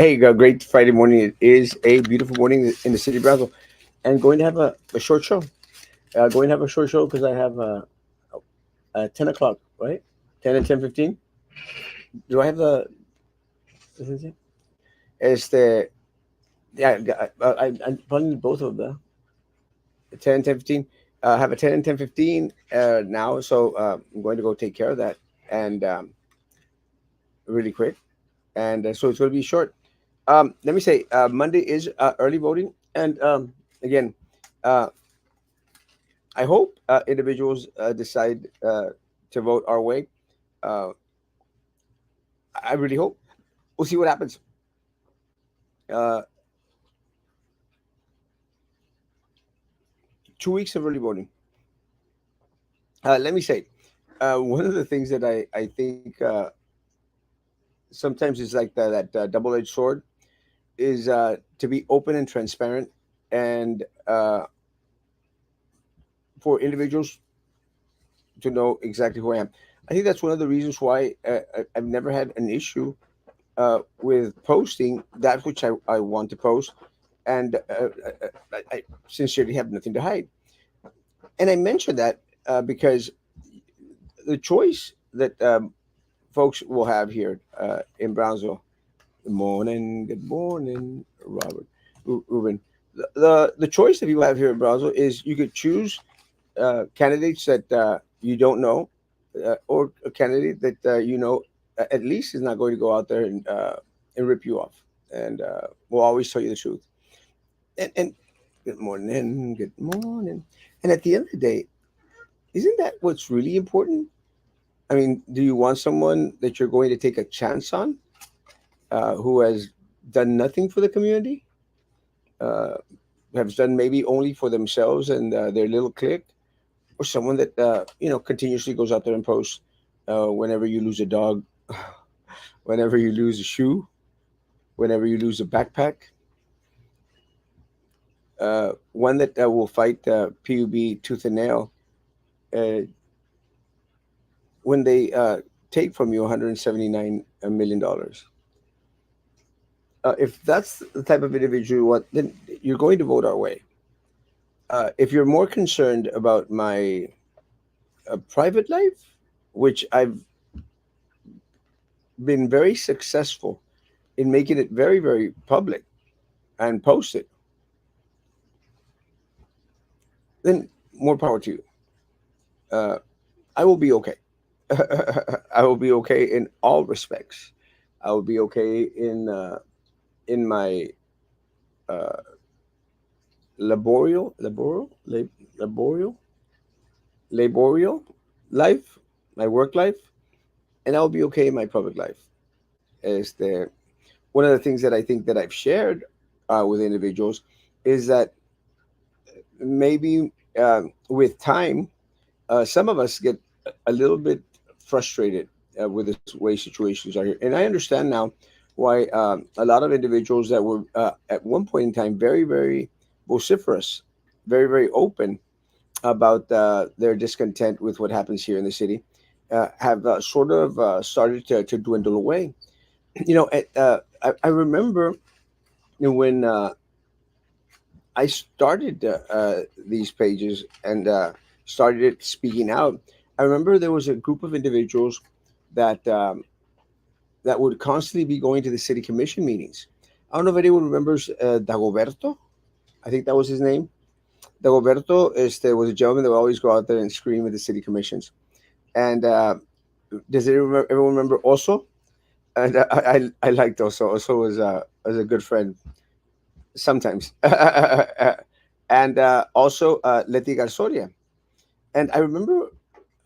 Hey, great Friday morning. It is a beautiful morning in the city of Brownsville, and going to have a short show. Going to have a short show because I have 10 o'clock, right? 10 and 10:15. Do I have the? Is it? Este, yeah, I probably need both of them. 10 and 10:15. I have a 10 and 10:15 now, so I'm going to go take care of that and really quick, and so it's going to be short. Let me say, Monday is early voting, and again. Uh, I hope individuals decide to vote our way. Uh, I really hope. We'll see what happens. Uh, 2 weeks of early voting. Let me say, one of the things that I think sometimes is like that double edged sword is to be open and transparent and for individuals to know exactly who I am. I think that's one of the reasons why I've never had an issue with posting that which I want to post and I sincerely have nothing to hide. And I mention that because the choice that folks will have here in Brownsville. Good morning, Robert, Ruben. The choice that people have here in Brownsville is you could choose candidates that you don't know, or a candidate that at least is not going to go out there and rip you off, and will always tell you the truth. And good morning, good morning. And at the end of the day, isn't that what's really important? I mean, do you want someone that you're going to take a chance on, who has done nothing for the community, uh, has done maybe only for themselves and their little clique, or someone that continuously goes out there and posts whenever you lose a dog, whenever you lose a shoe, whenever you lose a backpack, one that will fight PUB tooth and nail uh, when they take from you $179 million. If that's the type of individual you want, then you're going to vote our way. If you're more concerned about my private life, which I've been very successful in making it very, very public and post it, then more power to you. Uh, I will be okay. I will be okay in all respects. I will be okay in my uh, laborial, laborial life, my work life, and I'll be okay in my public life. Is the One of the things that I think that I've shared with individuals is that maybe with time, some of us get a little bit frustrated with the way situations are here, and I understand now why a lot of individuals that were at one point in time very, very vociferous, very, very open about their discontent with what happens here in the city, have sort of started to dwindle away. I remember when I started these pages and started speaking out. I remember there was a group of individuals that that would constantly be going to the city commission meetings. I don't know if anyone remembers Dagoberto. I think that was his name. Dagoberto was a gentleman that would always go out there and scream at the city commissions. And does everyone remember Oso? And I liked Oso. Oso was a good friend sometimes. And also Leti Garzoria. And I remember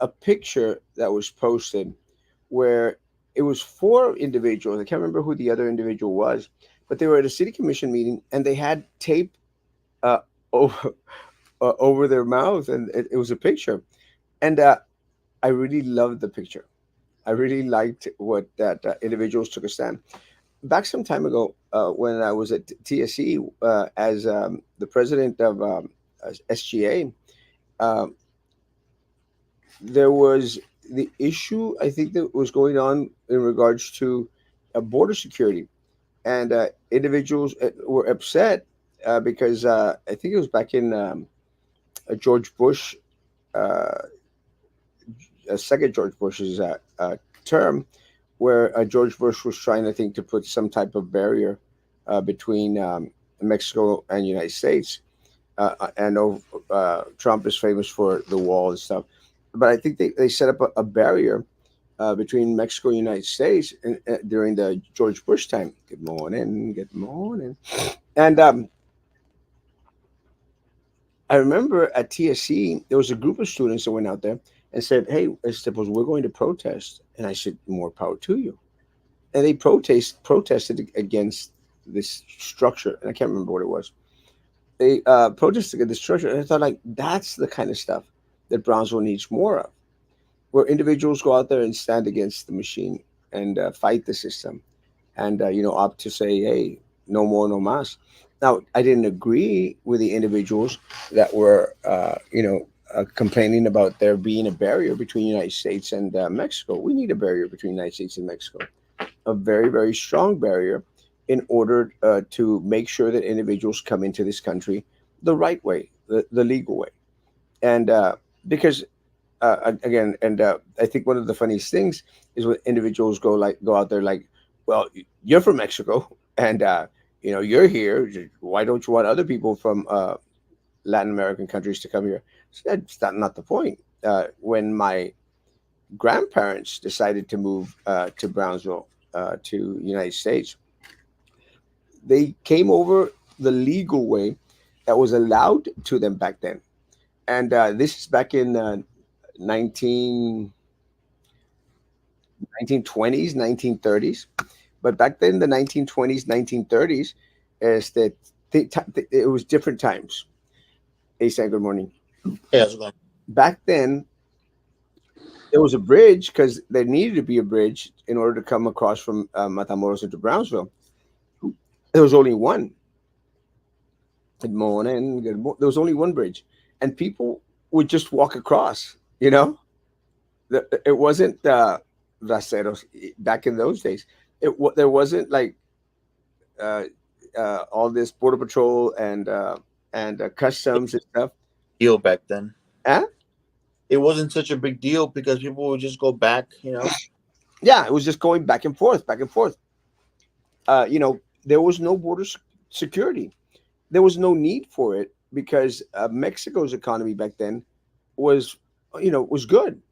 a picture that was posted where it was four individuals. I can't remember who the other individual was, but they were at a city commission meeting and they had tape uh, over, over their mouth, and it was a picture. And I really loved the picture. I really liked what that individuals took a stand. Back some time ago, when I was at TSE as the president of SGA, um, there was the issue I think that was going on in regards to border security. and individuals were upset because I think it was back in George Bush, uh, second George Bush's term, where George Bush was trying, I think, to put some type of barrier between Mexico and United States. And Trump is famous for the wall and stuff, but I think they set up a barrier between Mexico and United States during the George Bush time. Good morning, good morning. And I remember at TSC, there was a group of students that went out there and said, "Hey, Estepos, we're going to protest." And I said, "More power to you." And they protested against this structure, and I can't remember what it was. They protested against the structure, and I thought, like, that's the kind of stuff that Brownsville needs more of, where individuals go out there and stand against the machine and fight the system, and opt to say, "Hey, no more, no mas." Now, I didn't agree with the individuals that were, complaining about there being a barrier between the United States and Mexico. We need a barrier between the United States and Mexico, a very, very strong barrier, in order to make sure that individuals come into this country the right way, the legal way. And because again, and I think one of the funniest things is when individuals go out there like, "Well, you're from Mexico, and you're here. Why don't you want other people from Latin American countries to come here?" So that's not the point. When my grandparents decided to move to Brownsville, to United States, they came over the legal way that was allowed to them back then. And this is back in 19, 1920s, 1930s. But back then, the 1920s, 1930s, is that it was different times. Hey, Sam, good morning. Yeah, it's going. Back then, there was a bridge because there needed to be a bridge in order to come across from Matamoros into Brownsville. There was only one. Good morning. There was only one bridge, and people would just walk across. It wasn't raceros back in those days. There wasn't like uh, all this border patrol and customs and stuff. Deal back then. Eh? It wasn't such a big deal because people would just go back, you know. Yeah, it was just going back and forth, back and forth. There was no security. There was no need for it because Mexico's economy back then was, was good.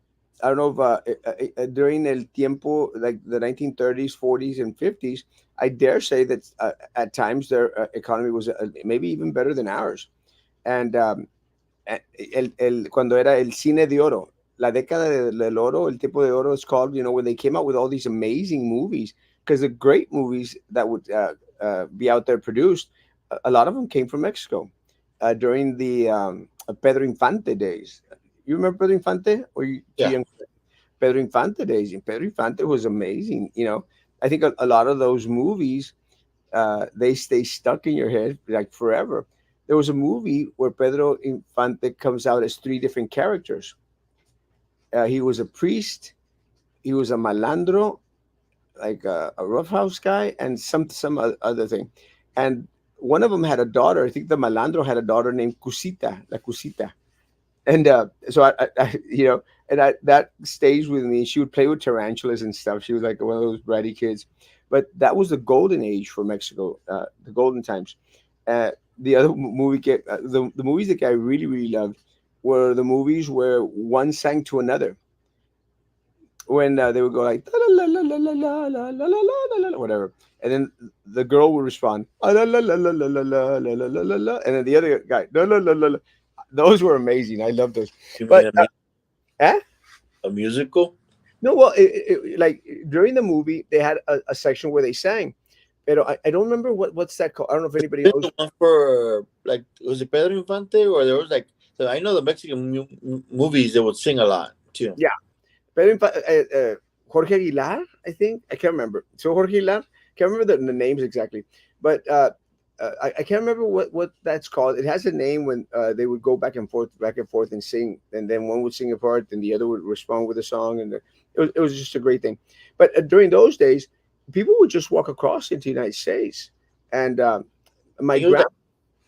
I don't know if during el tiempo, like the 1930s, 40s, and 50s, I dare say that at times their economy was maybe even better than ours. And cuando era el cine de oro, la década del oro, el tiempo de oro is called, when they came out with all these amazing movies, because the great movies that would be out there produced, a lot of them came from Mexico during the Pedro Infante days. You remember Pedro Infante? Or you too Yeah. young? Pedro Infante days. And Pedro Infante was amazing. I think a lot of those movies, they stay stuck in your head like forever. There was a movie where Pedro Infante comes out as three different characters. He was a priest, he was a malandro, like a roughhouse guy, and some other thing. And one of them had a daughter. I think the malandro had a daughter named Cusita, la Cusita. And so and that stays with me. She would play with tarantulas and stuff. She was like one of those bratty kids. But that was the golden age for Mexico, the golden times. The other the movies that I really really loved were the movies where one sang to another. When they would go like la la la la la la la la la la la, whatever, and then the girl would respond la la la la la la la la la la la la, and then the other guy la la la la. Those were amazing. I love those. You mean But eh? a musical? No, well, like during the movie, they had a section where they sang. But I don't remember what's that called. I don't know if anybody There's knows. the one for like was it Pedro Infante or there was like so I know the Mexican movies they would sing a lot too. Yeah, pero Jorge Aguilar, I think. I can't remember. So Jorge Aguilar, can't remember the names exactly, but I can't remember what that's called. It has a name when they would go back and forth, and sing, and then one would sing a part, and the other would respond with a song, and it was just a great thing. But during those days, people would just walk across into the United States, and I my think it was grand,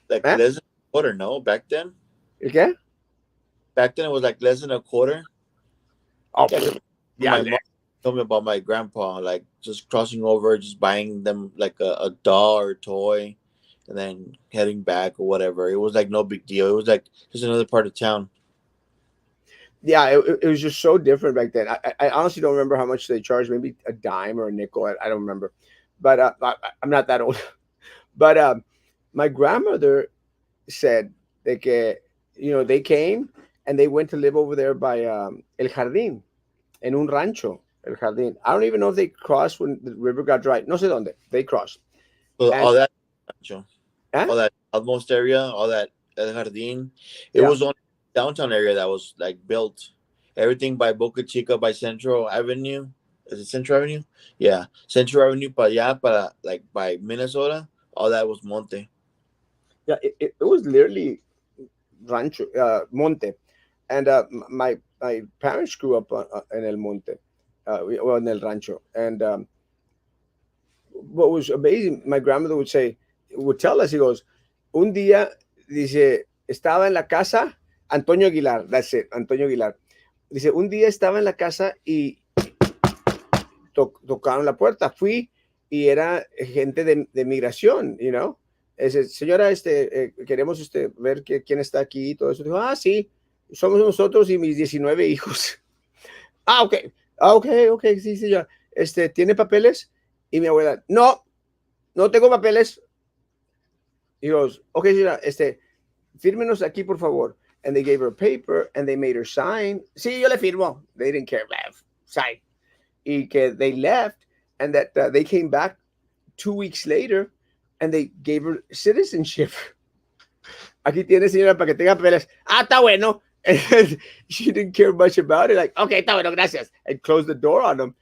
like eh? less than a quarter. No, back then. Okay? Back then it was like less than a quarter. Oh, Yeah, 'cause yeah, my mom told me about my grandpa, like just crossing over, just buying them like a doll or toy, and then heading back or whatever. It was like no big deal. It was like just another part of town. yeah. It was just so different back then. I honestly don't remember how much they charged. Maybe a dime or a nickel. I don't remember. But I'm not that old. But my grandmother said that they came and they went to live over there by El Jardín, en un rancho, El Jardín. I don't even know if they crossed when the river got dry. No sé dónde. They crossed. So And, all that, eh? all that almost area, all that El Jardín, it Yeah. was only downtown area that was like built. Everything by Boca Chica, by Central Avenue. Is it Central Avenue? Yeah, Central Avenue para allá, para like by Minnesota. All that was Monte. Yeah. It was literally rancho, monte. And my parents grew up in El Monte, well, in El Rancho. And what was amazing, my grandmother would tell us, he goes, un día, dice, estaba en la casa, Antonio Aguilar, that's it, Antonio Aguilar. Dice, un día estaba en la casa y tocaron la puerta, fui y era gente de migración, Dice, señora, queremos ver quién está aquí y todo eso. Dijo, ah, sí, somos nosotros y mis 19 hijos. Ah, ok, ok, sí, sí, ya. ¿Tiene papeles? Y mi abuela, no, no tengo papeles. He goes, ok, señora, fírmenos aquí, por favor. And they gave her a paper and they made her sign. Sí, yo le firmo. They didn't care. Sign. Y que they left and that they came back 2 weeks later and they gave her citizenship. Aquí tiene, señora, para que tenga papeles. Ah, está bueno. And she didn't care much about it. Like, okay, está bueno, gracias. And closed the door on them.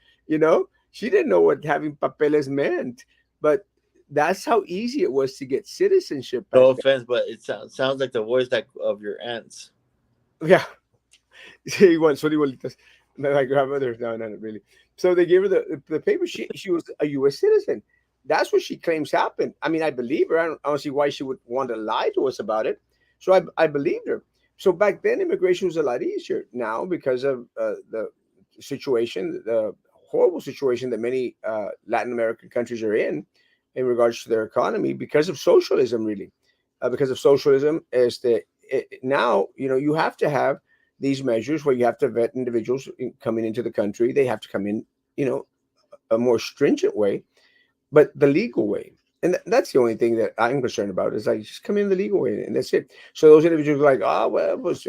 She didn't know what having papeles meant. But that's how easy it was to get citizenship back No offense, but it sounds like the voice like of your aunts. then. Yeah. Sí, igual, son igualitas. My grandmother, no, no, not really. So they gave her the paper. She was a U.S. citizen. That's what she claims happened. I mean, I believe her. I don't see why she would want to lie to us about it. So I believed her. So back then, immigration was a lot easier. Now, because of the situation, the horrible situation that many Latin American countries are in regards to their economy, because of socialism, really, because of socialism, now you have to have these measures where you have to vet individuals coming into the country. They have to come in, a more stringent way, but the legal way. And that's the only thing that I'm concerned about is like just come in the legal way and that's it. So those individuals are like, oh well, pues,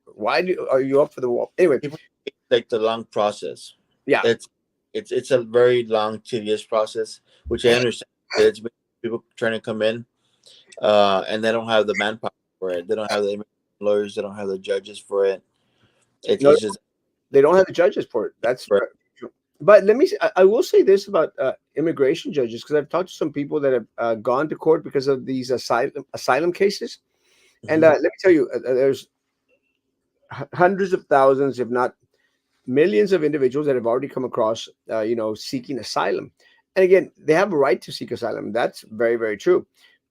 why are you up for the wall? Anyway, People like the long process. yeah, It's it's a very long, tedious process, which I understand. It's been people trying to come in, and they don't have the manpower for it. They don't have the lawyers. They don't have the judges for it. no, It's just they don't have the judges for it. That's for true. But let me. I will say this about immigration judges because I've talked to some people that have gone to court because of these asylum cases, and Mhm. let me tell you, there's hundreds of thousands, if not millions of individuals that have already come across, seeking asylum. And again, they have a right to seek asylum. That's very, very true.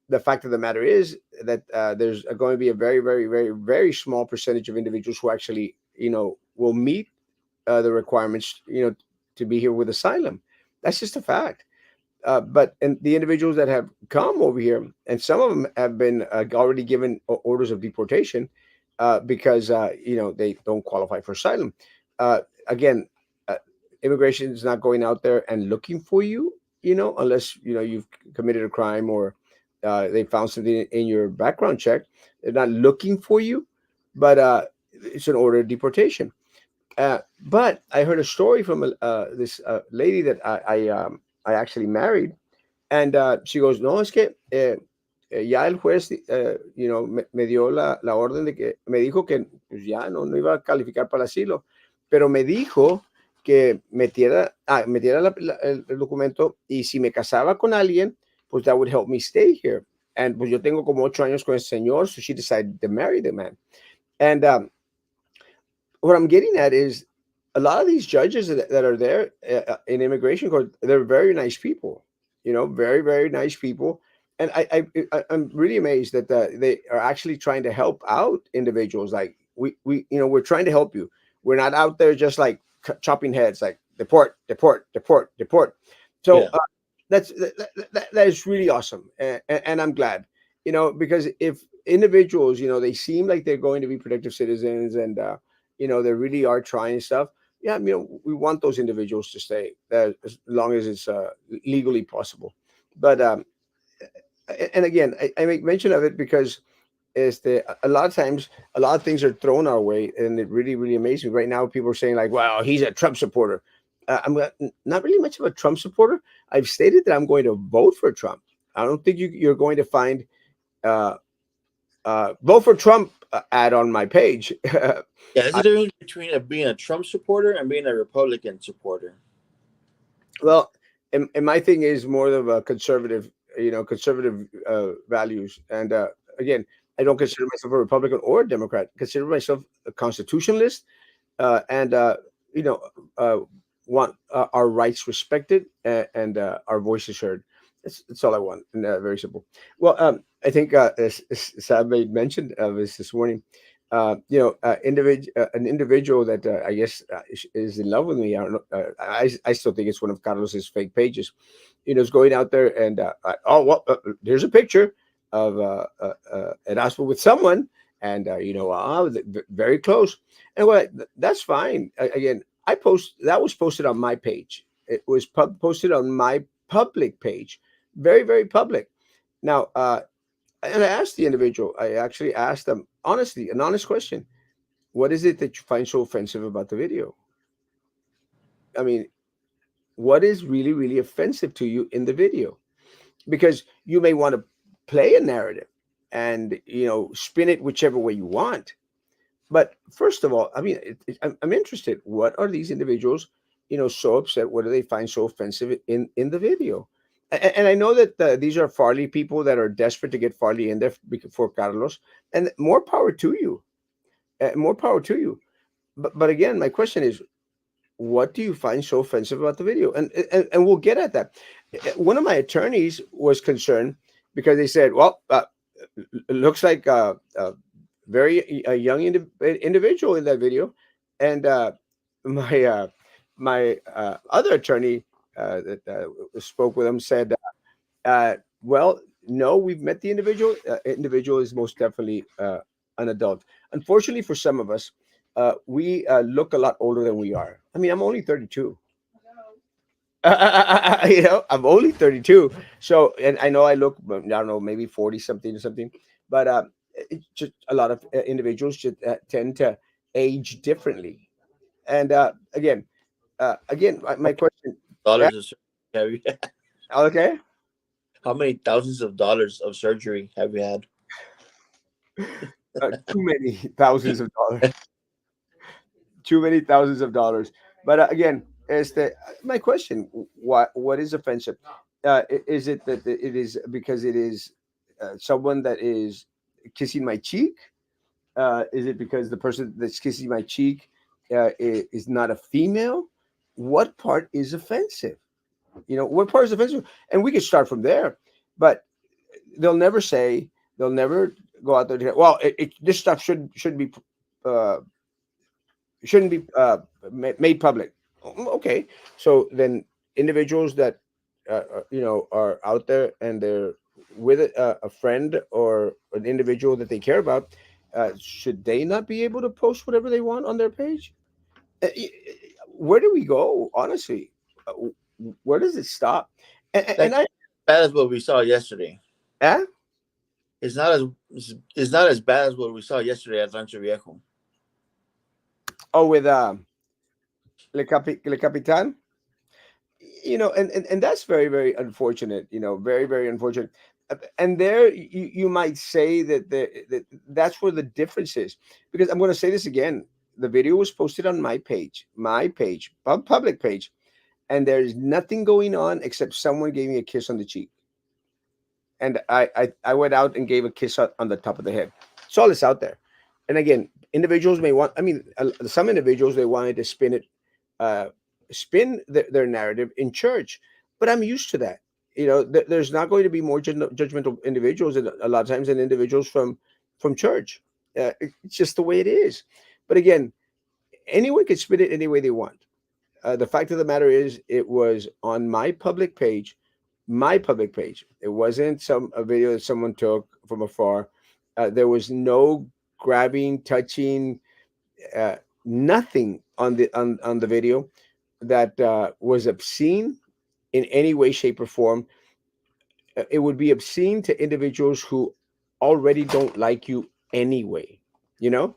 The fact of the matter is that there's going to be a very, very, very, very small percentage of individuals who actually, will meet the requirements, to be here with asylum. That's just a fact. But and the individuals that have come over here, and some of them have been already given orders of deportation because they don't qualify for asylum. Again, uh, immigration is not going out there and looking for you, unless you've committed a crime or they found something in your background check. They're not looking for you, but it's an order of deportation. But I heard a story from this lady that I actually married, and she goes, no, es que ya el juez, me dio la orden de que me dijo que pues ya no iba a calificar para el asilo, pero me dijo que metiera el documento y si me casaba con alguien, pues that would help me stay here. And pues yo tengo como 8 años con ese señor, so she decided to marry the man. And what I'm getting at is a lot of these judges that are there in immigration court, they're very nice people, very, very nice people. And I'm really amazed that they are actually trying to help out individuals. Like we're trying to help you. We're not out there just like chopping heads, like deport, deport, deport, deport. So Yeah. that is really awesome, and I'm glad, because if individuals, they seem like they're going to be productive citizens, and they really are trying stuff. Yeah, we want those individuals to stay as long as it's legally possible. But and again, I make mention of it because a lot of times a lot of things are thrown our way, and it really, really amazes me. Right now, people are saying like, "Wow, he's a Trump supporter." Not really much of a Trump supporter. I've stated that I'm going to vote for Trump. I don't think you're going to find uh, vote for Trump ad on my page. Yeah, there's a I, difference between being a Trump supporter and being a Republican supporter. well, and my thing is more of a conservative, conservative values. And again, I don't consider myself a Republican or a Democrat. I consider myself a constitutionalist, and you know uh, want our rights respected, and our voices heard. That's all I want, and very simple. Well, I think as Sam made mention of this morning, an individual that I guess is in love with me. I don't know. I still think it's one of Carlos's fake pages. Is going out there and oh well, here's a picture of Erasmo with someone, and very close. And what that's fine. Again, that was posted on my page. It was posted on my public page, very, very public. Now, and I asked the individual. I actually asked them honestly, an honest question. What is it that you find so offensive about the video? I mean, what is really, really offensive to you in the video? Because you may want to play a narrative and spin it whichever way you want. But first of all, I mean, I'm interested. What are these individuals, so upset? What do they find so offensive in the video? And I know that these are Farley people that are desperate to get Farley in there for Carlos, and more power to you. More power to you. But again, my question is, what do you find so offensive about the video? And we'll get at that. One of my attorneys was concerned because they said, well, it looks like very a young individual in that video, and my other attorney that spoke with him said, well, no, we've met the individual. Individual is most definitely an adult. Unfortunately, for some of us, we look a lot older than we are. I mean, I'm only 32. I'm only 32. So, and I know I look, I don't know, maybe 40 something or something, but it's just a lot of individuals just tend to age differently. And again, my question, yeah, Dollars of surgery have you had? okay, How many thousands of dollars of surgery have you had? too many thousands of dollars, too many thousands of dollars. But again, is the my question, what is offensive? Is it that it is because it is someone that is kissing my cheek? Is it because the person that's kissing my cheek is not a female? What part is offensive? What part is offensive? And we could start from there, but they'll never say, they'll never go out there to, well, this stuff shouldn't be uh, shouldn't be made public. Okay, so then individuals that are out there and they're with a friend or an individual that they care about, should they not be able to post whatever they want on their page? Uh, y- where do we go, honestly? Where does it stop? Like And I bad as what we saw yesterday. eh? It's not as it's not as bad as what we saw yesterday at Rancho Viejo. Oh, with Le Capitan. And that's very, very unfortunate, very, very unfortunate. And there you might say that's where the difference is, because I'm going to say this again. The video was posted on my page, public page, and there's nothing going on except someone gave me a kiss on the cheek, and I went out and gave a kiss on the top of the head. It's all that's out there. And again, individuals may want, I mean, some individuals, they wanted to spin it uh, spin their narrative in church. But I'm used to that. There's not going to be more judgmental individuals, and a lot of times, than individuals from church. It's just the way it is. But again, anyone can spin it any way they want. The fact of the matter is, it was on my public page. My public page. It wasn't a video that someone took from afar. There was no grabbing, touching, uh, nothing on the video that was obscene in any way, shape, or form. It would be obscene to individuals who already don't like you anyway. You know,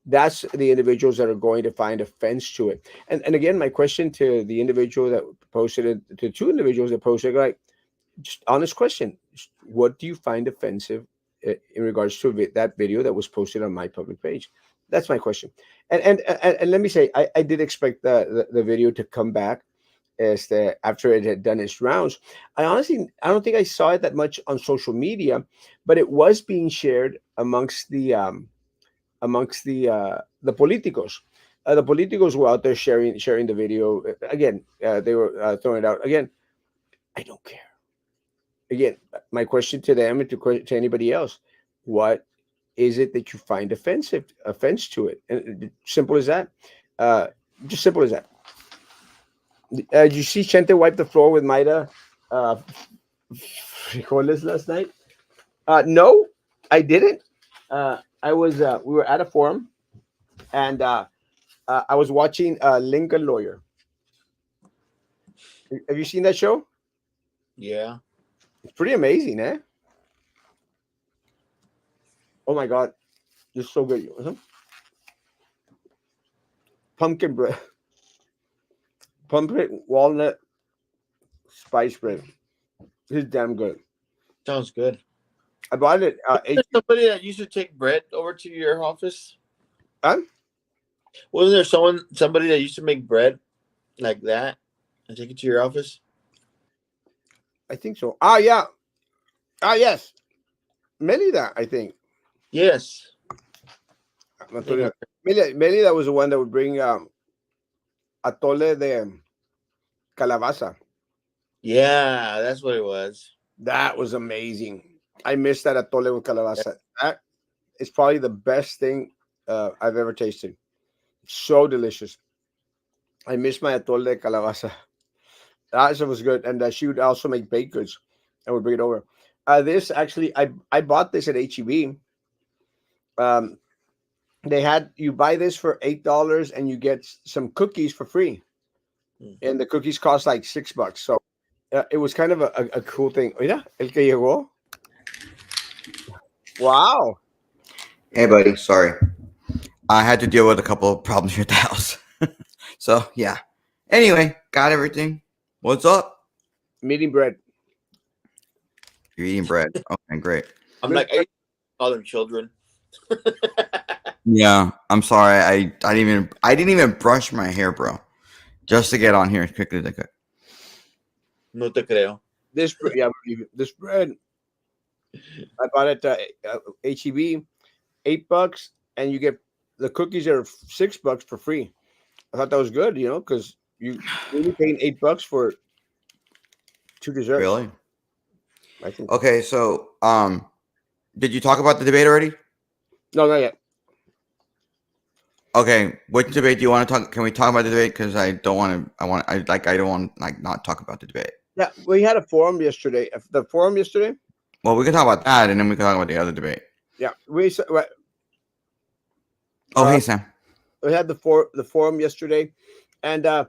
that's the individuals that are going to find offense to it. And again, my question to the individual that posted it, to two individuals that posted it, like, just honest question: what do you find offensive in regards to that video that was posted on my public page? That's my question. And let me say, I did expect the video to come back as after it had done its rounds. I don't think I saw it that much on social media, but it was being shared amongst the politicos. The politicos were out there sharing the video. Again, they were throwing it out. Again, I don't care. Again, my question to them and to anybody else: what is it that you find offense to it? And simple as that. Uh, just simple as that. Did you see Chente wipe the floor with Maida frijoles last night? No, I didn't. I was we were at a forum, and I was watching Lincoln Lawyer. Have you seen that show? Yeah. It's pretty amazing, eh? Oh my god, it's so good. Pumpkin bread, pumpkin walnut spice bread. It's damn good. Sounds good. I bought it. There's somebody that used to take bread over to your office. Huh? Wasn't there somebody that used to make bread like that and take it to your office? I think so. Ah, yeah. Ah, yes. Melida, I think. Yes. I think Melida, Melida was the one that would bring atole de calabaza. yeah, that's what it was. That was amazing. I missed that atole with calabaza. That is probably the best thing I've ever tasted. So delicious. I miss my atole de calabaza. That was good. And she would also make baked goods and would bring it over. This actually, I bought this at HEB. Um, they had you buy this for $8 and you get some cookies for free, and the cookies cost like $6. So it was kind of a cool thing. Mira, el que llegó. Wow. Hey, buddy. Sorry, I had to deal with a couple of problems here at the house. So yeah. Anyway, got everything. What's up? Meeting bread. You're eating bread. Okay, great. I'm like, I call them children. Yeah, I'm sorry. I didn't even brush my hair, bro, just to get on here as quickly as I could. No te creo. Yeah, I believe it. This bread. I bought it at HEB, $8, and you get the cookies are $6 for free. I thought that was good, because you really paying $8 for two desserts. Really? I think. Okay, so did you talk about the debate already? No, not yet. Okay, which debate do you want to talk? Can we talk about the debate? Because I don't want to. I don't want not talk about the debate. Yeah, we had a forum yesterday. The forum yesterday. Well, we can talk about that, and then we can talk about the other debate. Yeah, Hey, Sam. we had the forum yesterday, and the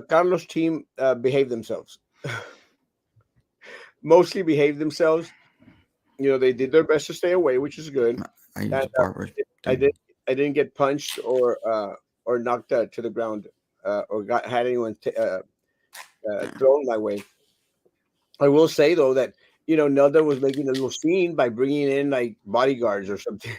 Carlos team behaved themselves. Mostly behaved themselves. They did their best to stay away, which is good. I use And a barber. I didn't get punched or knocked to the ground or had anyone thrown my way. I will say though that Nelda was making a little scene by bringing in like bodyguards or something.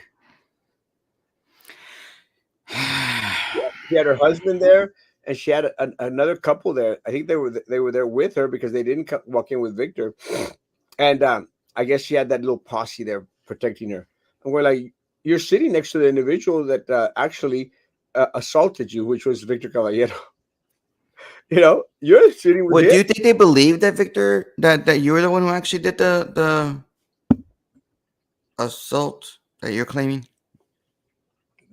She had her husband there, and she had another couple there. I think they were there with her because they didn't walk in with Victor, and I guess she had that little posse there protecting her. And we're like, you're sitting next to the individual that actually assaulted you, which was Victor Caballero. You're sitting with What do him. you think they believe that Victor that you were the one who actually did the assault that you're claiming?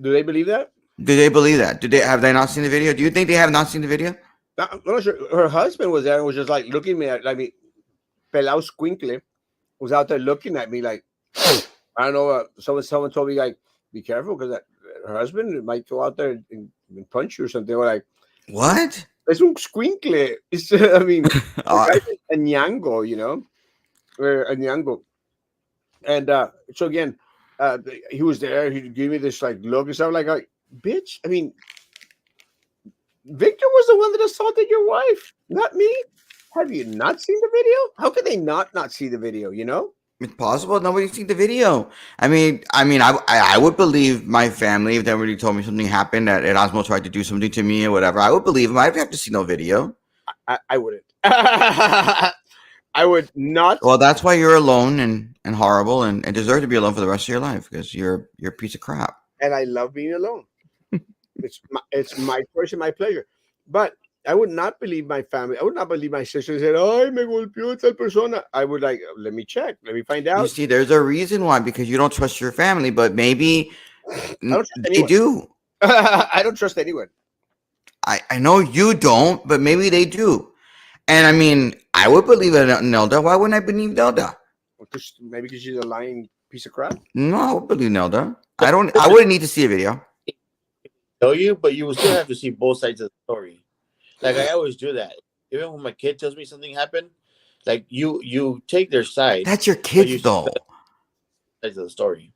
Do they believe that? Do they believe that? Do they have they not seen the video? Do you think they have not seen the video? I'm not sure. Her husband was there and was just like looking at me. Like me, Pelau Squinkle was out there looking at me like, I don't know. Someone told me like, be careful because her husband might go out there and punch you or something. Or like, What? it's un squinkle. It's I mean, the Uh, guy's a nyango, or a nyango. And so again, he was there. He gave me this like look and stuff like, bitch. I mean, Victor was the one that assaulted your wife, not me. Have you not seen the video? How could they not see the video? it's possible nobody's seen the video. I would believe my family if they really told me something happened that Erasmo tried to do something to me or whatever. I would believe him. I'd have to see no video. I wouldn't. I would not. Well, that's why you're alone and horrible and deserve to be alone for the rest of your life because you're a piece of crap. And I love being alone. It's my choice and my pleasure. But I would not believe my family. I would not believe my sister said, "Ay, me golpeó tal persona." I would like, let me check, let me find You out. see, there's a reason why because you don't trust your family, but maybe I don't trust they anyone. do. I don't trust anyone. I know you don't, but maybe they do. And I mean, I would believe in Nelda. Why wouldn't I believe Nelda? Maybe because she's a lying piece of crap. No, I would believe Nelda. I wouldn't need to see a video. Tell you, but you will still have to see both sides of the story. Like I always do that. Even when my kid tells me something happened, like you take their side, That's your but you kids, still though. have sides of the story.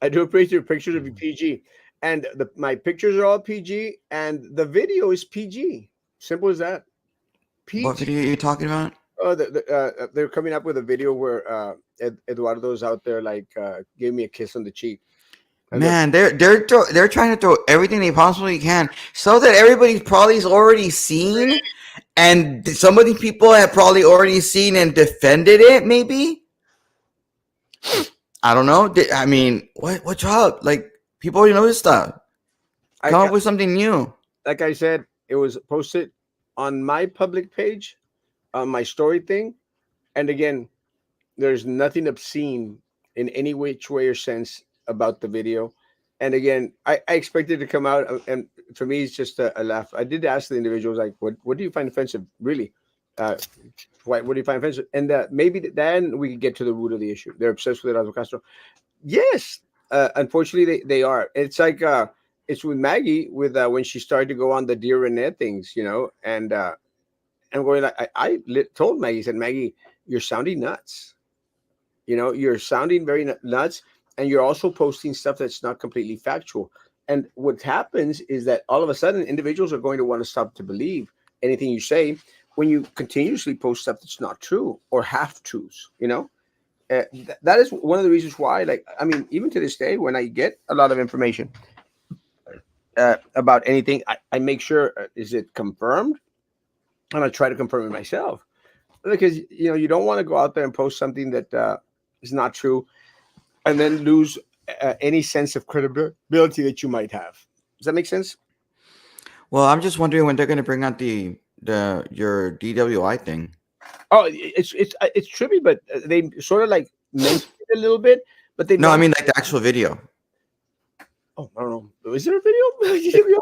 I do appreciate your pictures of PG, and my pictures are all PG, and the video is PG. Simple as that. What PG. video are you talking about? They're coming up with a video where Eduardo's out there like gave me a kiss on the cheek. And Man, they're trying to throw everything they possibly can so that everybody's probably already seen, and some of these people have probably already seen and defended it. Maybe I don't know. I mean, what's up? Like people already know this stuff. Come up with something new. like I said, it was posted on my public page, on my story thing, and again, there's nothing obscene in any which way or sense about the video. And again, I expected it to come out, and for me, it's just a laugh. I did ask the individuals, like, what do you find offensive, really? Uh, what do you find offensive? And maybe then we could get to the root of the issue. They're obsessed with Erasmo Castro. Yes, unfortunately, they are. It's like it's with Maggie with when she started to go on the Dear Renee things, and going like told Maggie, said, Maggie, you're sounding nuts. You're sounding very nuts, and you're also posting stuff that's not completely factual. And what happens is that all of a sudden individuals are going to want to stop to believe anything you say when you continuously post stuff that's not true or half truths. That is one of the reasons why, like, I mean, even to this day, when I get a lot of information about anything, I make sure, is it confirmed, and I try to confirm it myself, because you don't want to go out there and post something that is not true and then lose any sense of credibility that you might have. Does that make sense? Well, I'm just wondering when they're going to bring out your DWI thing. Oh, it's trippy, but they sort of like mentioned it a little bit, but they No, I don't. mean like the actual video. Oh, I don't know. Is there a video?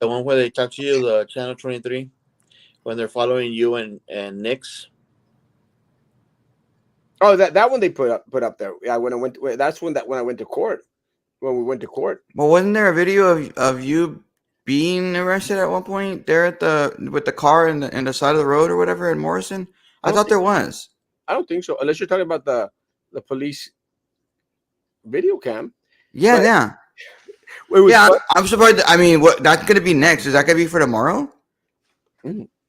The one where they talk to you, the Channel 23, when they're following you and Nick's. Oh, that one they put up there. Yeah, that's when I went to court. When we went to court. Well, wasn't there a video of you being arrested at one point there at with the car in the side of the road or whatever in Morrison? I thought there was. I don't think so, unless you're talking about the police video cam. Yeah, But yeah. it was Yeah, fun. I'm surprised. I mean, what that's gonna be next? Is that gonna be for tomorrow?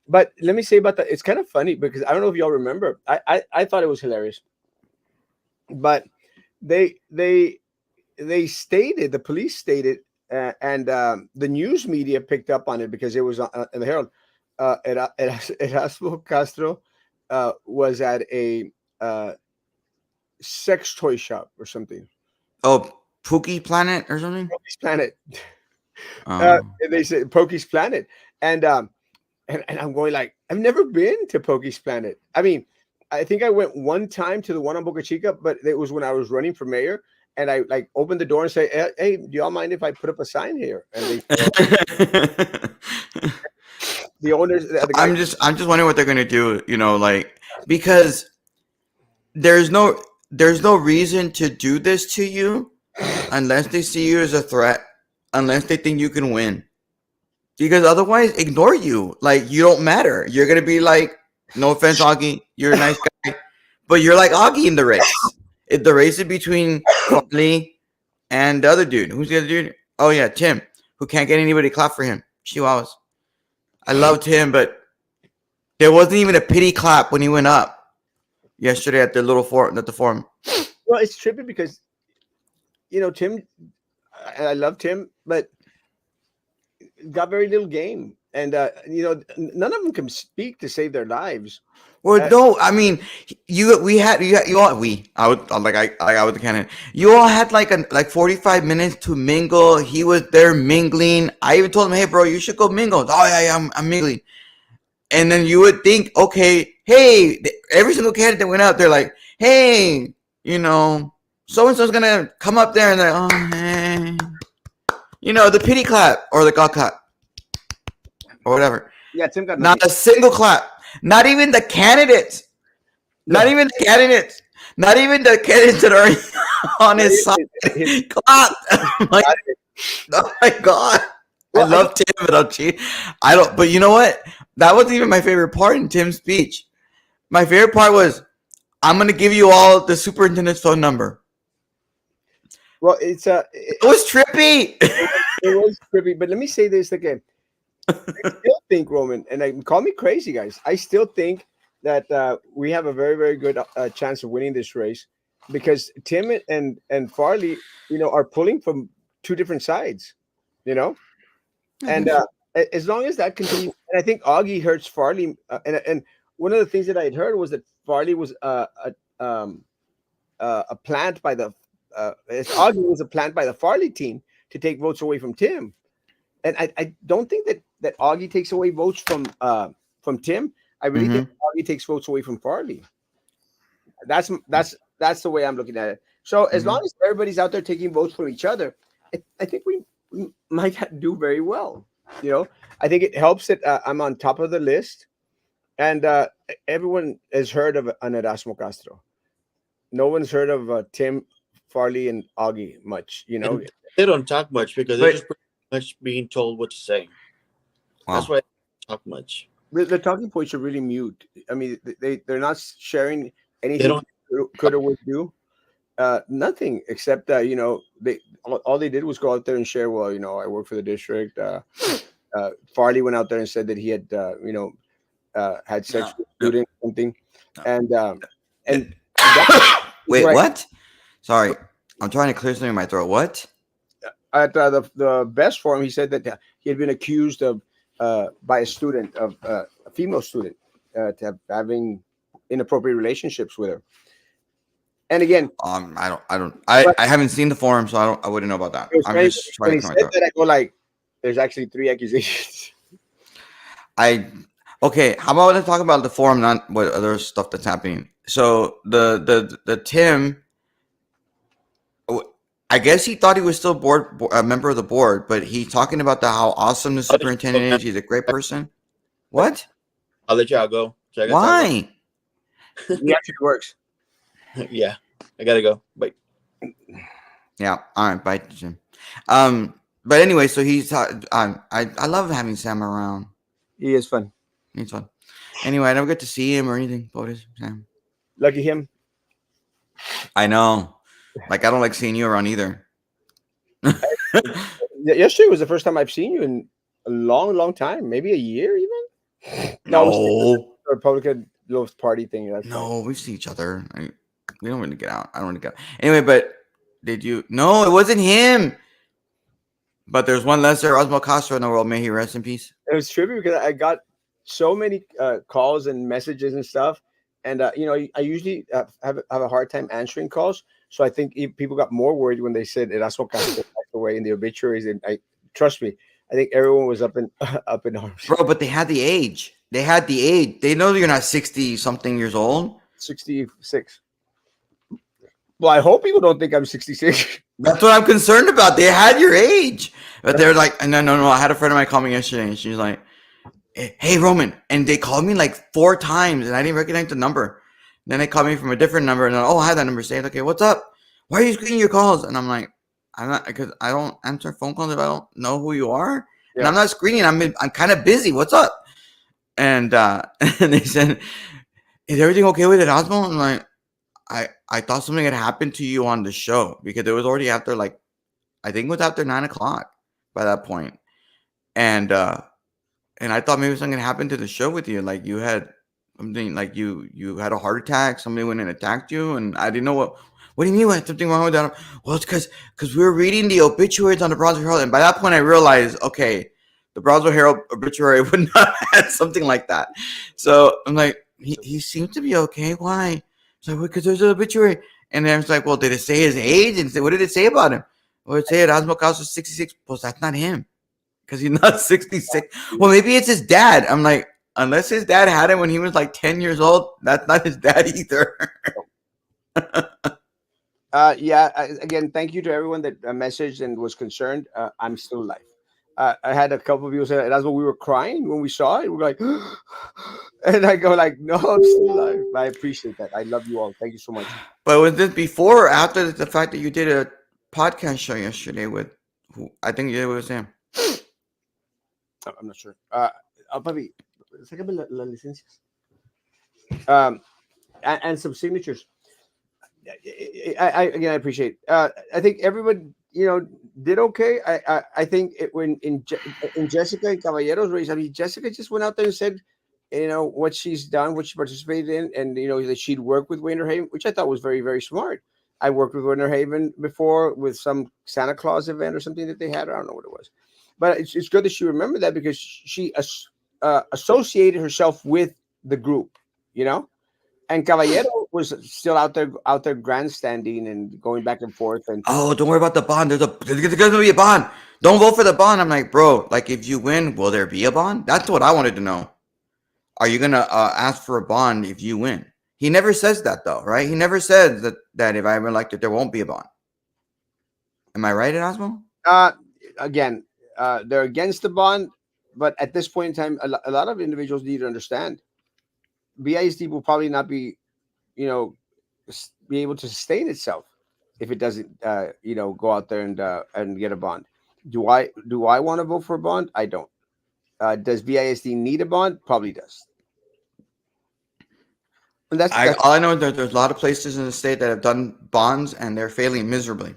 But let me say about that. It's kind of funny because I don't know if y'all remember. I thought it was hilarious, but they stated, the police stated, and the news media picked up on it because it was in the Herald. Erasmo Castro was at a sex toy shop or something. Oh, Pookie Planet or something. Pokey's Planet. Oh. And they said Pokey's Planet, and and I'm going like I've never been to Pokey's Planet. I mean, I think I went one time to the one on Boca Chica, but it was when I was running for mayor, and I like opened the door and say, "Hey, do y'all mind if I put up a sign here?" And they, the owners, the guy, I'm just wondering what they're gonna do. Like, because there's no there's no reason to do this to you unless they see you as a threat, unless they think you can win. Because otherwise, ignore you. Like, you don't matter. You're gonna be like, no offense, Augie, you're a nice guy, but you're like Augie in the race. If the race is between Farley and the other dude, who's the other dude? Oh yeah, Tim, who can't get anybody to clap for him. Chihuahuas. I loved him, but there wasn't even a pity clap when he went up yesterday at the little forum. At the forum. well, it's trippy because Tim, I love Tim, but got very little game, and none of them can speak to save their lives. Well, Uh, no, I mean, you all I would I was the candidate. You all had like 45 minutes to mingle. He was there mingling. I even told him, "Hey, bro, you should go mingle." Oh yeah, I'm mingling. And then you would think, okay, hey, every single candidate that went out, they're like, hey, so and so's gonna come up there and they're, oh, hey, the pity clap or the god clap or whatever. yeah, Tim got nothing. Not a single clap. Not even the candidates. Not even the candidates. Not even the candidates that are on his side. Clap. Oh my god. Well, I love Tim, but I'm cheating. I don't. But you know what? That wasn't even my favorite part in Tim's speech. My favorite part was, "I'm going to give you all the superintendent's phone number." Well, It was trippy. it was trippy. But let me say this again. I still think, Roman, and call me crazy, guys. I still think that we have a very, very good chance of winning this race because Tim and Farley, are pulling from two different sides, and as long as that continues, and I think Augie hurts Farley, and one of the things that I had heard was that Farley was a plant by the Augie was a plant by the Farley team to take votes away from Tim, and I don't think that Augie takes away votes from Tim. I really Mhm. think Augie takes votes away from Farley. That's the way I'm looking at it. So as long as everybody's out there taking votes from each other, I think we might do very well. I think it helps that I'm on top of the list, and everyone has heard of an Erasmo Castro. No one's heard of Tim, Farley, and Augie much. And they don't talk much because they're But just pretty much being told what to say. That's wow. why they don't talk much. The talking points are really mute. I mean, they're not sharing They anything don't. could or would do. Nothing except that they all they did was go out there and share. Well, I work for the district. Farley went out there and said that he had had sex with a student or something, and that is Wait, right. what? Sorry, I'm trying to clear something in my throat. What? At the best forum, he said that he had been accused of by a student of a female student having inappropriate relationships with her. And again, I haven't seen the forum, so I wouldn't know about that. it was I'm funny just when trying he to said clear my throat. that. I go like, "There's actually 3 accusations." Okay. How about let's talk about the forum, not what other stuff that's happening. So the Tim, I guess he thought he was still a member of the board, but he's talking about how awesome the superintendent is. He's a great person. What? I'll let y'all go. So I got Why? He actually works. Yeah, I gotta go. Bye. Yeah. All right. Bye, Jim. But anyway, so I love having Sam around. He is fun. He's fun. Anyway, I don't get to see him or anything. Boris, Sam. Lucky him. I know. Like, I don't like seeing you around either. Yesterday was the first time I've seen you in a long, long time. Maybe a year even. No, it was No. the Republican little party thing. That's fine. No, we see each other. We don't really get out. I don't really get out. Anyway, but did you? No, it wasn't him. But there's one lesser Erasmo Castro in the world. May he rest in peace. It was trippy because I got so many calls and messages and stuff, and I usually have a hard time answering calls. So I think people got more worried when they said Erasmo Castro passed away in the obituaries. And I trust me, I think everyone was up in up in arms. Bro, but they had the age. They had the age. They know you're not 60 something years old. 66. Well, I hope people don't think I'm 66. That's what I'm concerned about. They had your age. But they're like, no, no, no. I had a friend of mine call me yesterday, and she's like, hey, Roman. And they called me like 4 times, and I didn't recognize the number. Then they called me from a different number, and oh, I have that number saved. Okay, what's up? Why are you screening your calls? And I'm like, I'm not, because I don't answer phone calls if I don't know who you are. And Yeah. I'm not screening. I'm kind of busy. What's up? And and they said, is everything okay with it, Osmo? I'm like, I thought something had happened to you on the show because it was already after like I think it was after 9 o'clock by that point. And and I thought maybe something happened to the show with you. Like you had something like you had a heart attack, somebody went and attacked you, and I didn't know what do you mean what something wrong with that? Well, it's because we were reading the obituaries on the Brownsville Herald, and by that point I realized, okay, the Brownsville Herald obituary would not have had something like that. So I'm like, he seems to be okay. Why? So because there's an obituary. And then it's like, well, did it say his age? And what did it say about him? Well, it said Erasmo Carlos is 66. Well, that's not him because he's not 66. Well, maybe it's his dad. I'm like, unless his dad had him when he was like 10 years old, that's not his dad either. Yeah. Again, thank you to everyone that messaged and was concerned. I'm still alive. I had a couple of people say that's what we were crying when we saw it. We're like, and I go like, no, I'm still alive. I appreciate that. I love you all. Thank you so much. But was this before or after the fact that you did a podcast show yesterday with who I think it was him? I'm not sure. Papi, sácame las licencias. Um, and some signatures. Again, I appreciate. I think everyone, did okay. I think when in Jessica and Caballeros race, I mean, Jessica just went out there and said, what she's done, what she participated in, and that she'd work with Winter Haven, which I thought was very, very smart. I worked with Winter Haven before with some Santa Claus event or something that they had. I don't know what it was, but it's good that she remembered that because she associated herself with the group, and Caballero was still out there grandstanding and going back and forth. And Oh, don't worry about the bond. There's gonna be a bond. Don't vote for the bond. I'm like, bro, like if you win, will there be a bond? That's what I wanted to know. Are you gonna ask for a bond if you win? He never says that though, right? He never said that if I'm elected, there won't be a bond. Am I right, Erasmo? uh, again, they're against the bond, but at this point in time, a lot of individuals need to understand BISD will probably not be, be able to sustain itself if it doesn't, go out there and get a bond. Do I want to vote for a bond? I don't. Does BISD need a bond? Probably does. And that's All I know is that there's a lot of places in the state that have done bonds and they're failing miserably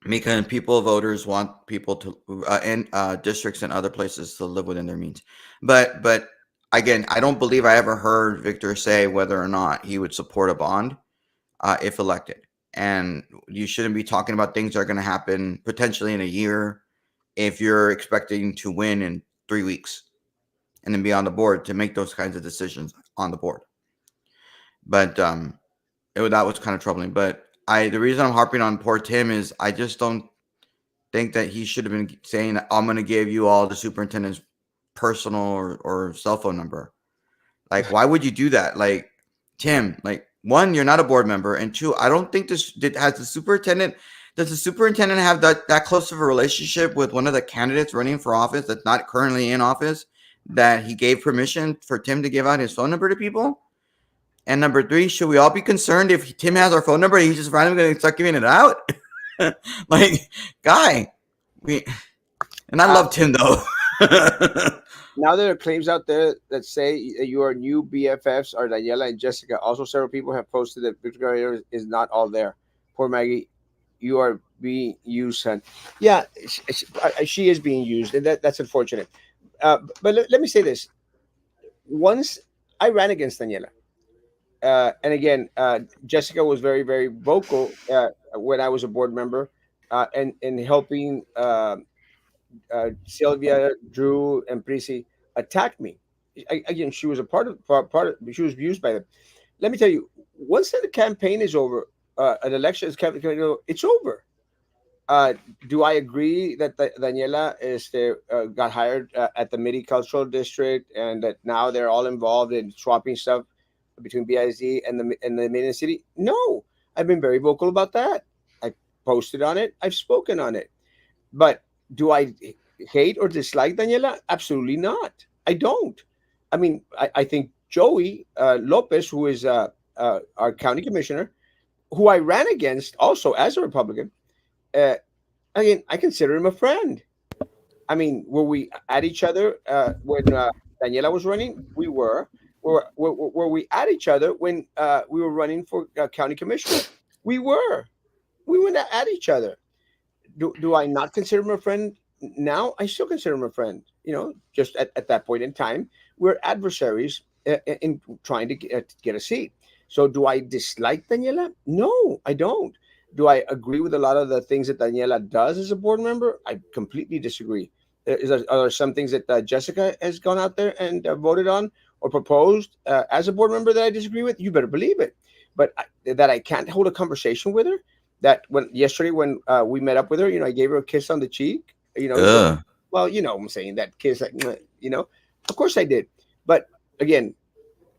because people, voters, want people to in districts and other places to live within their means. But again, I don't believe I ever heard Victor say whether or not he would support a bond if elected. And you shouldn't be talking about things that are going to happen potentially in a year if you're expecting to win in 3 weeks and then be on the board to make those kinds of decisions on the board. But that was kind of troubling. But the reason I'm harping on poor Tim is I just don't think that he should have been saying I'm going to give you all the superintendent's personal or cell phone number. Like, why would you do that? Like, Tim, like, one, you're not a board member, and two, I don't think does the superintendent have that close of a relationship with one of the candidates running for office that's not currently in office that he gave permission for Tim to give out his phone number to people? And number three, should we all be concerned if Tim has our phone number and he's just randomly going to start giving it out? Like, guy, and I love Tim though. Now there are claims out there that say your new BFFs are Daniela and Jessica. Also, several people have posted that Victor Guerrero is not all there. Poor Maggie, you are being used, son. Yeah, she is being used, and that's unfortunate. But let me say this: once I ran against Daniela, and again, Jessica was very, very vocal when I was a board member, and in helping. Sylvia, Drew, and Prissy attacked me. Again, she was a part of. She was used by them. Let me tell you. Once the campaign is over, an election is it's over. Uh, do I agree that Daniela got hired at the Midi Cultural District, and that now they're all involved in swapping stuff between BIZ and the main city? No, I've been very vocal about that. I posted on it. I've spoken on it. But do I hate or dislike Daniela? Absolutely not. I don't. I mean, I think Joey Lopez, who is our county commissioner, who I ran against also as a Republican, uh, again, I consider him a friend. I mean, were we at each other when Daniela was running? We were. Were we at each other when we were running for county commissioner? We were. We went at each other. Do I not consider him a friend now? I still consider him a friend. Just at that point in time, we're adversaries in trying to get a seat. So do I dislike Daniela? No, I don't. Do I agree with a lot of the things that Daniela does as a board member? I completely disagree. Are there some things that Jessica has gone out there and voted on or proposed as a board member that I disagree with? You better believe it. But that I can't hold a conversation with her, that when yesterday when we met up with her, I gave her a kiss on the cheek. So, Ugh. well, I'm saying that kiss, like, of course I did. But again,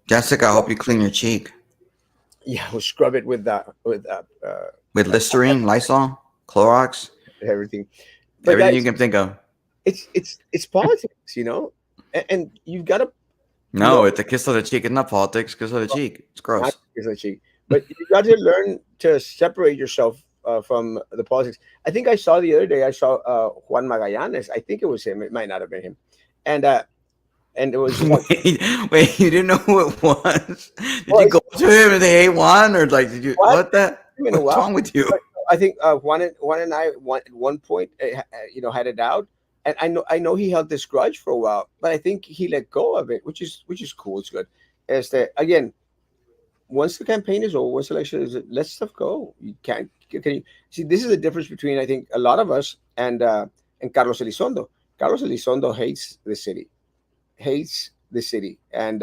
Jessica, I hope you clean your cheek yeah, we'll scrub it with with Listerine, Lysol, Clorox, everything. But everything you guys, can think of. it's politics, and you've got to No, know, it's a kiss of the cheek. It's not politics. Kiss of the cheek. It's not gross. kiss on the cheek, but you got to learn to separate yourself from the politics. I think I saw the other day. I saw Juan Magallanes. I think it was him. It might not have been him, and it was Wait, you didn't know who it was? Did well, you go to him and say, "Hey, Juan," or like, did you what what that? in a What's while. wrong with you? But I think Juan and I at one point, had it out, and I know he held this grudge for a while, but I think he let go of it, which is cool. It's good. As that again, once the campaign is over, once the election is, let stuff go. You can't. Can you see? This is the difference between I think a lot of us and Carlos Elizondo. Carlos Elizondo hates the city, and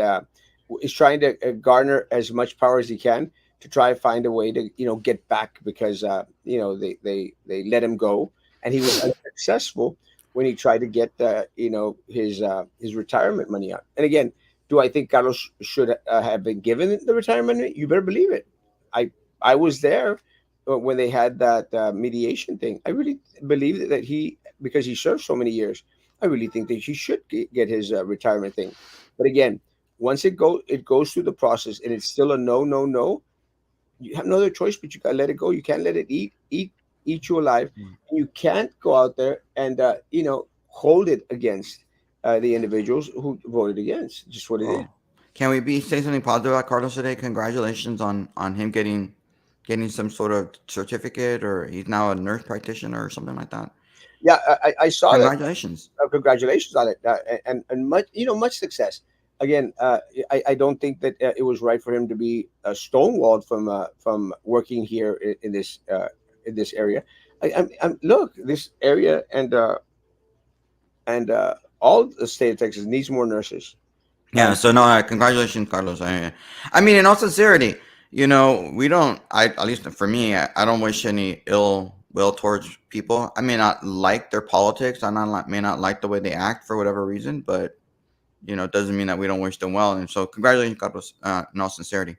is trying to garner as much power as he can to try to find a way to get back because they let him go, and he was unsuccessful when he tried to get his retirement money out. And again, do I think Carlos should have been given the retirement money? You better believe it. I was there when they had that mediation thing. I really believe that he, because he served so many years, I really think that he should get his retirement thing. But again, once it goes through the process and it's still a no, no, no. You have no other choice, but you gotta let it go. You can't let it eat you alive. And you can't go out there and hold it against the individuals who voted against. Just what it is. Oh, can we be say something positive about Carlos today? Congratulations on him getting some sort of certificate, or he's now a nurse practitioner or something like that. Yeah, I saw that. Congratulations. Congratulations on it, and much success. Again, I don't think that it was right for him to be stonewalled from working here in this area. Look, this area and all the state of Texas needs more nurses. Yeah. So no, congratulations, Carlos. I mean, in all sincerity, we don't. I at least for me, I don't wish any ill will towards people. I may not like their politics. May not like the way they act for whatever reason, but it doesn't mean that we don't wish them well. And so, congratulations, Carlos. In all sincerity,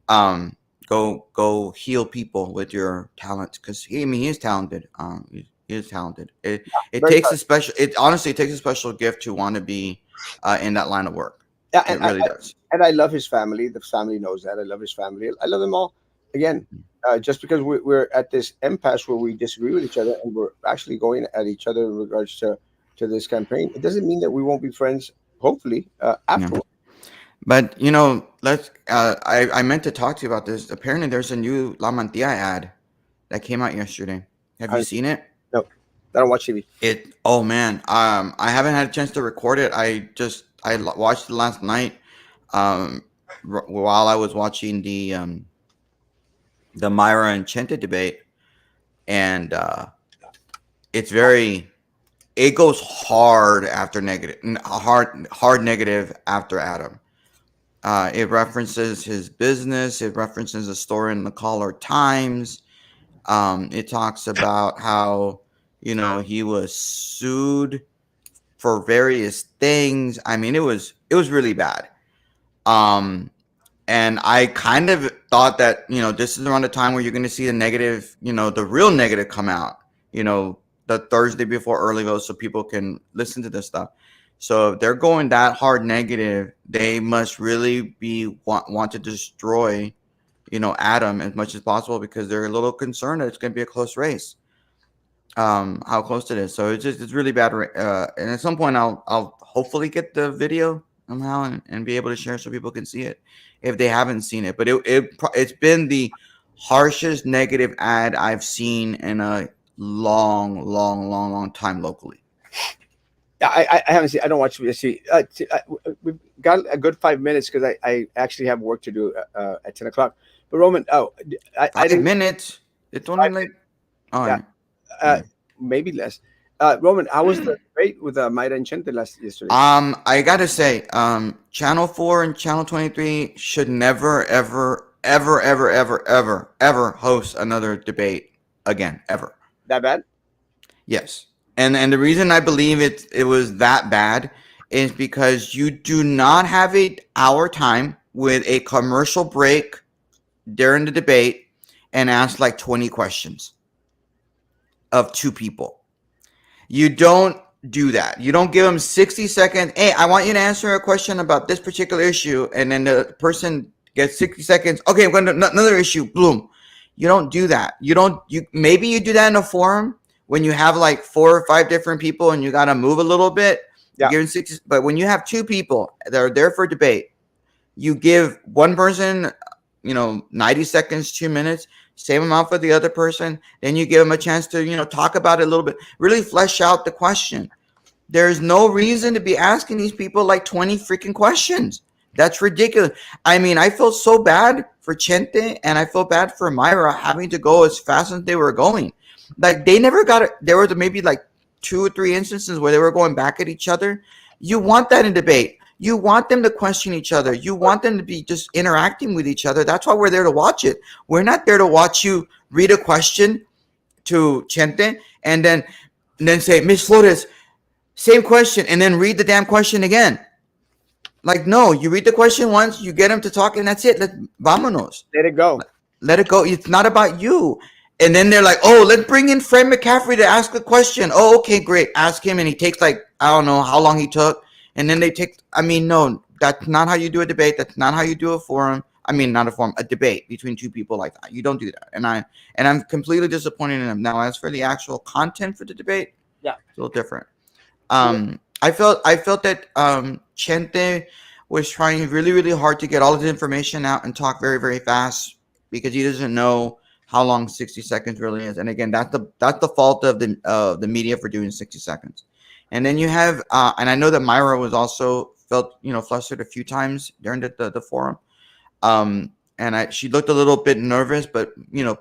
um, go heal people with your talents because he is talented. He is talented. It Very takes proud. a special. It honestly takes a special gift to want to be in that line of work. Yeah, It really does. and I love his family. The family knows that. I love his family. I love them all. Again, just because we're at this impasse where we disagree with each other and we're actually going at each other in regards to this campaign, it doesn't mean that we won't be friends. Hopefully, Yeah. afterwards. But let's. I meant to talk to you about this. Apparently, there's a new La Mantia ad that came out yesterday. Have you I seen it? No, I don't watch TV. It. Oh man. I haven't had a chance to record it. Watched it last night. Um, while I was watching the Myra and Chente debate, and it's very. It goes hard after negative, hard negative after Adam. It references his business. It references a story in the Caller Times. It talks about how he was sued for various things. I mean, it was really bad. Um, and I kind of thought that this is around the time where you're going to see the negative, the real negative come out. You know, the Thursday before early vote, so people can listen to this stuff. So if they're going that hard negative, they must really be want to destroy, Adam as much as possible because they're a little concerned that it's going to be a close race. How close it is. So it's really bad. And at some point, I'll hopefully get the video somehow and be able to share so people can see it if they haven't seen it. But it's been the harshest negative ad I've seen in a long, long, long, long time locally. Yeah, I haven't seen. I don't watch VSC. We've got a good 5 minutes because I actually have work to do at 10 o'clock. But Roman, I Five didn't. minutes. It's only 5 minutes. like oh Yeah, yeah. uh, Yeah. maybe less. Roman, how was the debate with Mayra and Chente yesterday? I gotta say, Channel 4 and Channel 23 should never, ever, ever, ever, ever, ever, ever host another debate again, ever. That bad? Yes. And the reason I believe it was that bad is because you do not have a hour time with a commercial break during the debate and ask like 20 questions of two people. You don't do that. You don't give them 60 seconds. Hey, I want you to answer a question about this particular issue. And then the person gets 60 seconds. Okay, I'm going to another issue. Boom. You don't do that. Maybe you do that in a forum when you have like 4 or 5 different people and you got to move a little bit. You Yeah. give them 60, but when you have two people that are there for debate, you give one person, 90 seconds, 2 minutes, same amount for the other person. Then you give them a chance to, talk about it a little bit, really flesh out the question. There's no reason to be asking these people like 20 freaking questions. That's ridiculous. I mean, I feel so bad for Chente and I feel bad for Myra having to go as fast as they were going. Like they never got it. There were maybe like 2 or 3 instances where they were going back at each other. You want that in debate. You want them to question each other. You want them to be just interacting with each other. That's why we're there to watch it. We're not there to watch you read a question to Chente and then say, Miss Flores, same question, and then read the damn question again. Like, no, you read the question once, you get them to talk, and that's it. Vámonos. Let it go. Let it go. It's not about you. And then they're like, oh, let's bring in Fred McCaffrey to ask a question. Oh, okay, great. Ask him. And he takes like, I don't know how long he took. And then they take, I mean, no, that's not how you do a debate. That's not how you do a forum. I mean, not a forum, a debate between two people like that. You don't do that. And I'm completely disappointed in him. Now, as for the actual content for the debate, Yeah. it's a little different. I felt that Chente was trying really, really hard to get all of the information out and talk very, very fast because he doesn't know how long 60 seconds really is. And again, that's the fault of the media for doing 60 seconds. And then you have and I know that Myra was also felt flustered a few times during the forum. And she looked a little bit nervous, but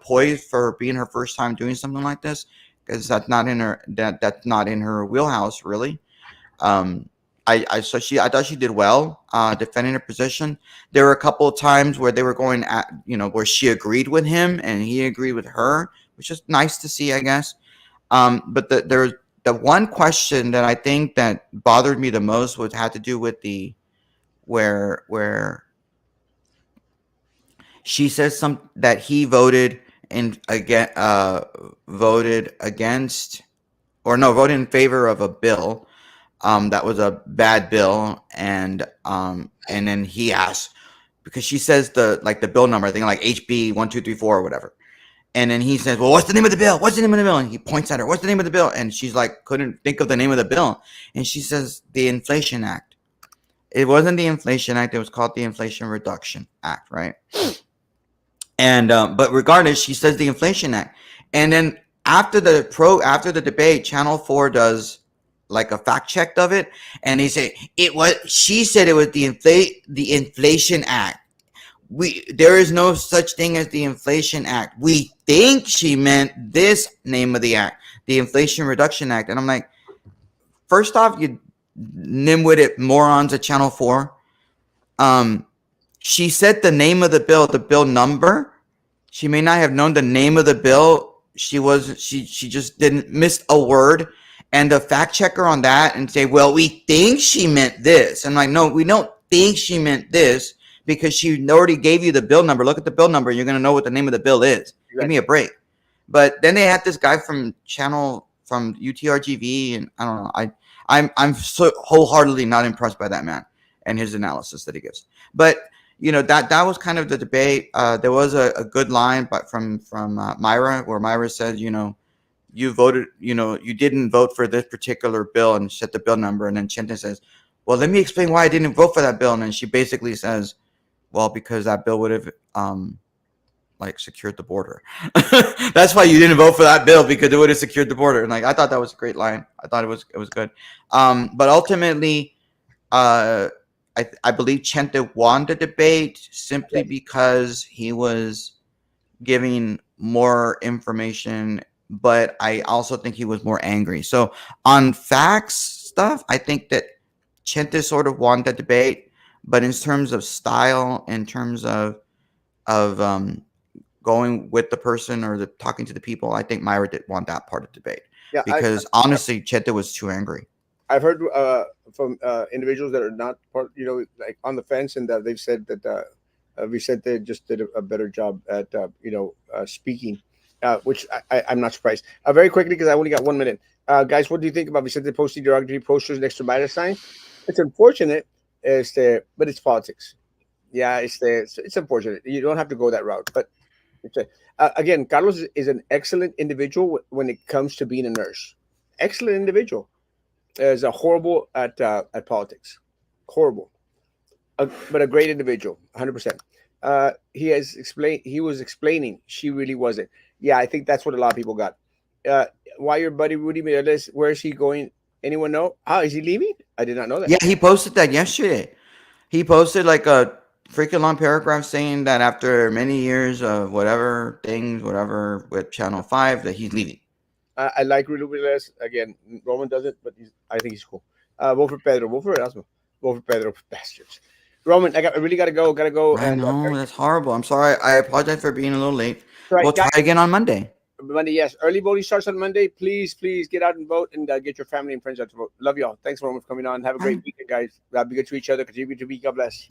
poised for being her first time doing something like this because that's not in her wheelhouse really. Um, I thought she did well defending her position. There were a couple of times where they were going at where she agreed with him and he agreed with her, which is nice to see, I guess. But there's the one question that I think that bothered me the most was had to do with the where she says some that he voted in again voted against or no voted in favor of a bill that was a bad bill, and then he asked because she says the bill number, I think like HB 1234 or whatever, and then he says, "Well, what's the name of the bill? What's the name of the bill?" And he points at her, "What's the name of the bill?" And she's like, couldn't think of the name of the bill, and she says, "The Inflation Act." It wasn't the Inflation Act; it was called the Inflation Reduction Act, right? And but regardless, she says the Inflation Act, and then after the debate, Channel 4 does like a fact check of it, and they say it was. She said it was the Inflation Act. There is no such thing as the Inflation Act. We think she meant this name of the act, the Inflation Reduction Act, and I'm like, first off, you nimwitted morons at Channel 4. she said the name of the bill number. She may not have known the name of the bill. She just didn't miss a word. And the fact checker on that and say, well, we think she meant this. And like, no, we don't think she meant this because she already gave you the bill number. Look at the bill number. You're going to know what the name of the bill is. Give me Exactly. a break. But then they had this guy from UTRGV, and I don't know. I'm so wholeheartedly not impressed by that man and his analysis that he gives. But that was kind of the debate. There was a good line, but from Myra, where Myra said, you voted, you didn't vote for this particular bill, and set the bill number, and then Chente says, well, let me explain why I didn't vote for that bill, and then she basically says, well, because that bill would have like secured the border. That's why you didn't vote for that bill, because it would have secured the border. And like, I thought that was a great line. I thought it was good. But ultimately, I believe Chente won the debate simply Yes. because he was giving more information, but I also think he was more angry. So on facts stuff, I think that Chente sort of won the debate, but in terms of style, in terms of going with the person or talking to the people, I think Myra did want that part of the debate Yeah, because honestly, Chente was too angry. I've heard from individuals that are not part, like on the fence, and that they've said that Vicente just did a better job at speaking, which I'm not surprised. Very quickly, because I only got 1 minute, guys, what do you think about Vicente posting derogatory posters next to Mayra signs? It's unfortunate, but it's politics. Yeah, it's unfortunate. You don't have to go that route, but again, Carlos is an excellent individual when it comes to being a nurse. Excellent individual, is a horrible at politics, horrible, but a great individual, 100%. He was explaining. She really wasn't. Yeah, I think that's what a lot of people got. Uh, why your buddy Rudy Mireles? Where is he going? Anyone know? Ah, is he leaving? I did not know that. Yeah, he posted that yesterday. He posted like a freaking long paragraph saying that after many years of whatever things, whatever with Channel 5, that he's leaving. I like Rudy Mireles. Again, Roman doesn't, but I think he's cool. Vote for Pedro. Vote for Erasmo. Vote for Pedro. Bastards. Roman, I really gotta go. Gotta go. I And know, that's horrible. I'm sorry. I apologize for being a little late. right, We'll guys. try again on Monday. Monday, yes. Early voting starts on Monday. Please, please get out and vote, and get your family and friends out to vote. Love y'all. Thanks, Roman, for coming on. Have a great Bye. weekend, guys. Be good to each other. Continue to be. God bless.